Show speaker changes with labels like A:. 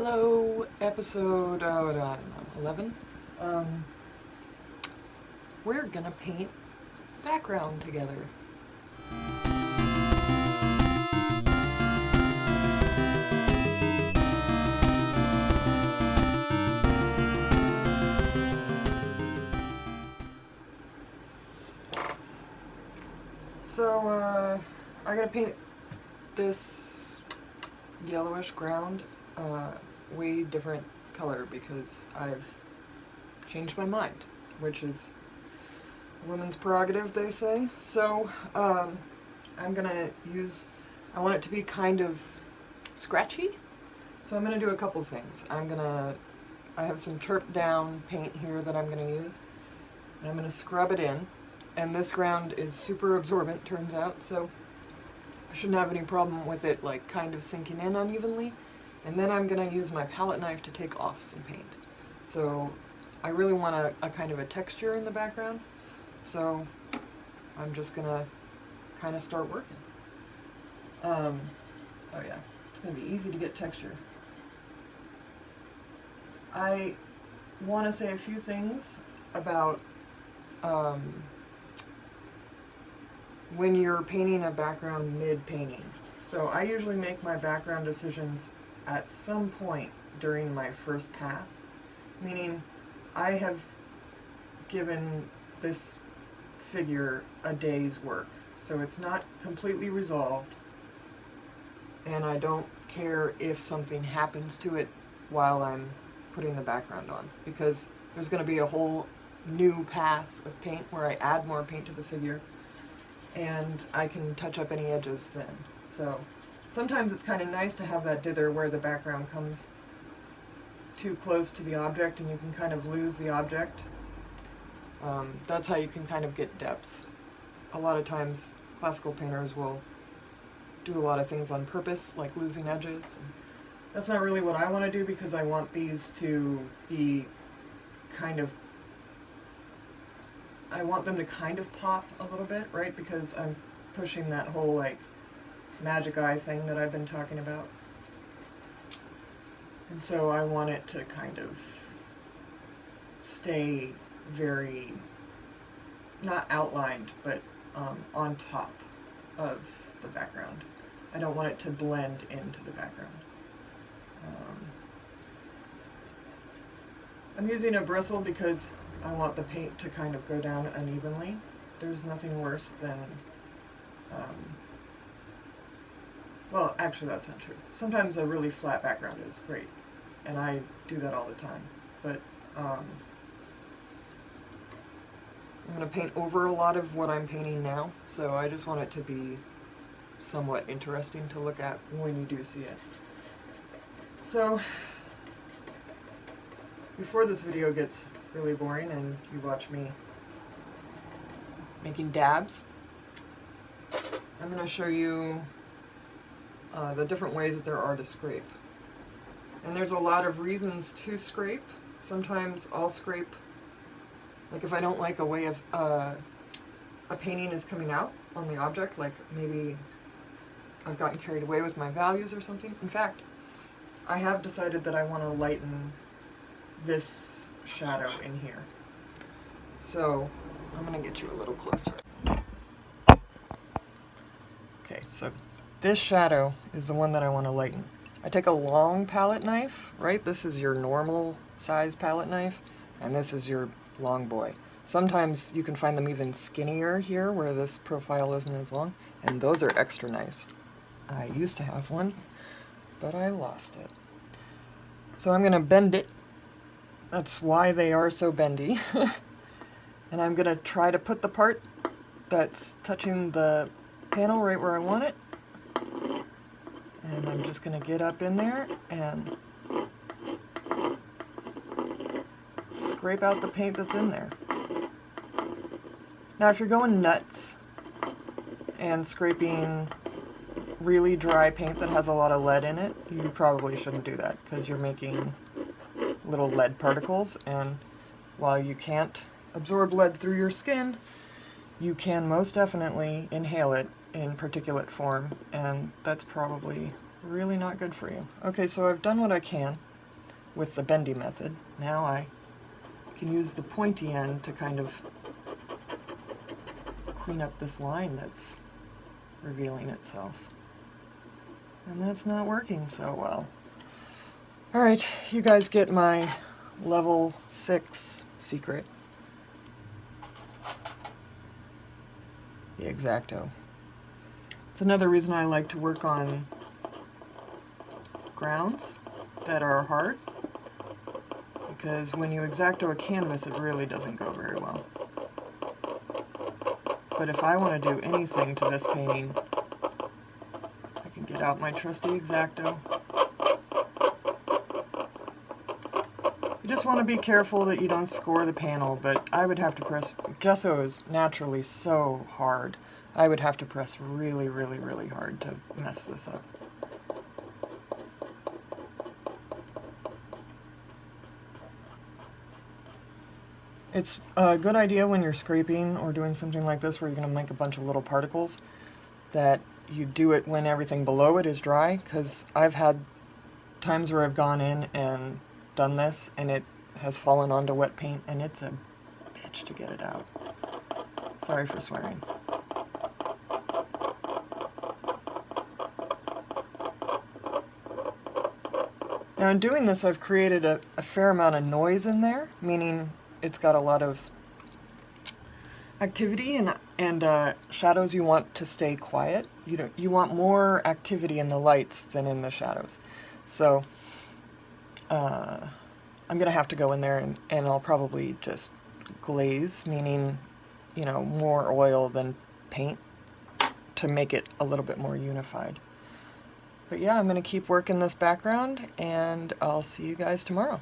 A: Hello, episode, I don't know, 11. We're gonna paint background together. So, I'm gonna paint this yellowish ground way different color because I've changed my mind, which is a woman's prerogative, they say. So, I'm gonna I want it to be kind of scratchy. So I'm gonna do a couple things. I have some turp down paint here that I'm gonna use. And I'm gonna scrub it in. And this ground is super absorbent, turns out, so I shouldn't have any problem with it like kind of sinking in unevenly. And then I'm gonna use my palette knife to take off some paint. So I really want a kind of a texture in the background. So I'm just gonna kind of start working. Oh yeah, it's gonna be easy to get texture. I want to say a few things about when you're painting a background mid-painting. So I usually make my background decisions at some point during my first pass, meaning I have given this figure a day's work. So it's not completely resolved, and I don't care if something happens to it while I'm putting the background on, because there's going to be a whole new pass of paint where I add more paint to the figure, and I can touch up any edges then. So sometimes it's kind of nice to have that dither where the background comes too close to the object and you can kind of lose the object. That's how you can kind of get depth. A lot of times classical painters will do a lot of things on purpose, like losing edges. That's not really what I want to do, because I want these to be I want them to kind of pop a little bit, right? Because I'm pushing that whole like magic eye thing that I've been talking about. And so I want it to kind of stay very, not outlined, but on top of the background. I don't want it to blend into the background. I'm using a bristle because I want the paint to kind of go down unevenly. There's nothing worse than, well, actually that's not true. Sometimes a really flat background is great, and I do that all the time. But I'm going to paint over a lot of what I'm painting now, so I just want it to be somewhat interesting to look at when you do see it. So, before this video gets really boring and you watch me making dabs, I'm going to show you the different ways that there are to scrape. And there's a lot of reasons to scrape. Sometimes I'll scrape, like if I don't like a way of a painting is coming out on the object, like maybe I've gotten carried away with my values or something. In fact, I have decided that I want to lighten this shadow in here. So I'm going to get you a little closer. Okay, so this shadow is the one that I want to lighten. I take a long palette knife, right? This is your normal size palette knife, and this is your long boy. Sometimes you can find them even skinnier here where this profile isn't as long, and those are extra nice. I used to have one, but I lost it. So I'm going to bend it. That's why they are so bendy. And I'm going to try to put the part that's touching the panel right where I want it. And I'm just going to get up in there and scrape out the paint that's in there. Now if you're going nuts and scraping really dry paint that has a lot of lead in it, you probably shouldn't do that, because you're making little lead particles, and while you can't absorb lead through your skin, you can most definitely inhale it in particulate form, and that's probably really not good for you. Okay, so I've done what I can. with the bendy method. Now I can use the pointy end to kind of clean up this line that's revealing itself. And that's not working so well. Alright, you guys get my level 6 secret. The X-Acto. It's another reason I like to work on grounds that are hard, because when you X-Acto a canvas, it really doesn't go very well. But if I want to do anything to this painting, I can get out my trusty X-Acto. You just want to be careful that you don't score the panel, but I would have to press, gesso is naturally so hard, I would have to press really, really, really hard to mess this up. It's a good idea when you're scraping or doing something like this where you're going to make a bunch of little particles that you do it when everything below it is dry, because I've had times where I've gone in and done this and it has fallen onto wet paint and it's a bitch to get it out. Sorry for swearing. Now in doing this, I've created a fair amount of noise in there, meaning it's got a lot of activity and shadows you want to stay quiet. You want more activity in the lights than in the shadows. So I'm going to have to go in there and I'll probably just glaze, meaning, you know, more oil than paint to make it a little bit more unified. But yeah, I'm going to keep working this background and I'll see you guys tomorrow.